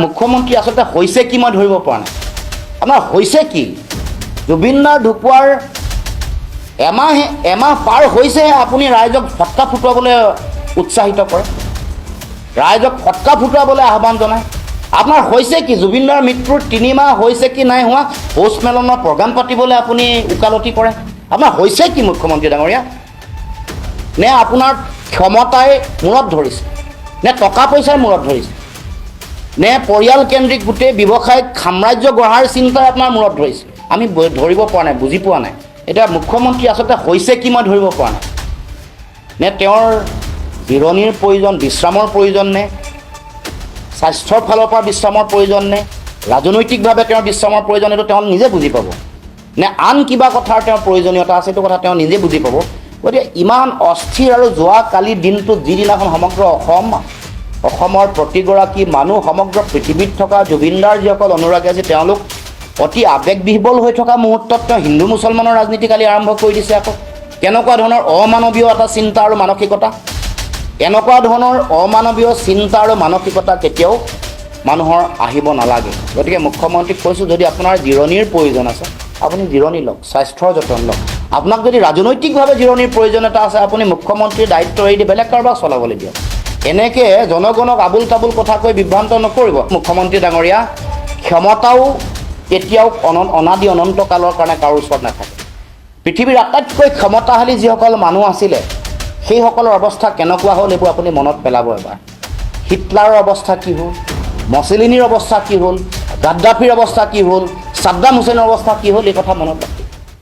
মুখ্যমন্ত্ৰী আচলতে হৈছে কি মই ধৰিব পৰা নাই আপোনাৰ হৈছে কি জুবিনদাৰ ঢুকুৱাৰ এমাহ পাৰ হৈছেহে আপুনি ৰাইজক ফটকা ফুটুৱাবলৈ উৎসাহিত কৰে ৰাইজক ফটকা ফুটুৱাবলৈ আহ্বান জনায় আপোনাৰ হৈছে কি জুবিনদাৰ মৃত্যুৰ 3 মাহ হৈছে কি নাই হোৱা পোষ্টমেলনৰ প্ৰগ্ৰাম পাতিবলৈ আপুনি ওকালতি কৰে আপোনাৰ হৈছে কি মুখ্যমন্ত্ৰী ডাঙৰীয়া নে আপোনাৰ ক্ষমতাই মূৰত ধৰিছে নে টকা পইচাই মূৰত ধৰিছে নে পৰিয়াল কেন্দ্ৰিক গোটেই ব্যৱসায়িক সাম্ৰাজ্য গঢ়াৰ চিন্তাই আপোনাৰ মূৰত ধৰিছে আমি ধৰিব পৰা নাই বুজি পোৱা নাই এতিয়া মুখ্যমন্ত্ৰী আচলতে হৈছে কি মই ধৰিব পৰা নাই নে তেওঁৰ জিৰণিৰ প্ৰয়োজন বিশ্ৰামৰ প্ৰয়োজন নে স্বাস্থ্যৰ ফালৰ পৰা বিশ্ৰামৰ প্ৰয়োজন নে ৰাজনৈতিকভাৱে তেওঁৰ বিশ্ৰামৰ প্ৰয়োজন এইটো তেওঁ নিজে বুজি পাব নে আন কিবা কথাৰ তেওঁৰ প্ৰয়োজনীয়তা আছে এইটো কথা তেওঁ নিজে বুজি পাব গতিকে ইমান অস্থিৰ আৰু যোৱাকালি দিনটোত যিদিনাখন সমগ্ৰ অসমৰ প্ৰতিগৰাকী মানুহ সমগ্ৰ পৃথিৱীত থকা জুবিনদাৰ যিসকল অনুৰাগী আছে তেওঁলোক অতি আৱেগবিহ্বল হৈ থকা মুহূৰ্তত তেওঁ হিন্দু মুছলমানৰ ৰাজনীতি কালি আৰম্ভ কৰি দিছে আকৌ কেনেকুৱা ধৰণৰ অমানৱীয় এটা চিন্তা আৰু মানসিকতা এনেকুৱা ধৰণৰ অমানৱীয় চিন্তা আৰু মানসিকতা কেতিয়াও মানুহৰ আহিব নালাগে গতিকে মুখ্যমন্ত্ৰীক কৈছোঁ যদি আপোনাৰ জিৰণিৰ প্ৰয়োজন আছে আপুনি জিৰণি লওক স্বাস্থ্যৰ যতন লওক আপোনাক যদি ৰাজনৈতিকভাৱে জিৰণিৰ প্ৰয়োজনীয়তা আছে আপুনি মুখ্যমন্ত্ৰীৰ দায়িত্ব এৰি দি বেলেগ কাৰোবাক চলাবলৈ দিয়ক এনেকৈ জনগণক আবুল তাবুল কথা কৈ বিভ্ৰান্ত নকৰিব মুখ্যমন্ত্ৰী ডাঙৰীয়া ক্ষমতাও এতিয়াও অনাদি অনন্ত কালৰ কাৰণে কাৰো ওচৰত নাথাকে পৃথিৱীৰ আটাইতকৈ ক্ষমতাশালী যিসকল মানুহ আছিলে সেইসকলৰ অৱস্থা কেনেকুৱা হ'ল এইবোৰ আপুনি মনত পেলাব এবাৰ হিটলাৰৰ অৱস্থা কি হ'ল মছলিনীৰ অৱস্থা কি হ'ল গাদ্দাফিৰ অৱস্থা কি হ'ল ছাদ্দাম হুছেইনৰ অৱস্থা কি হ'ল এই কথা মনত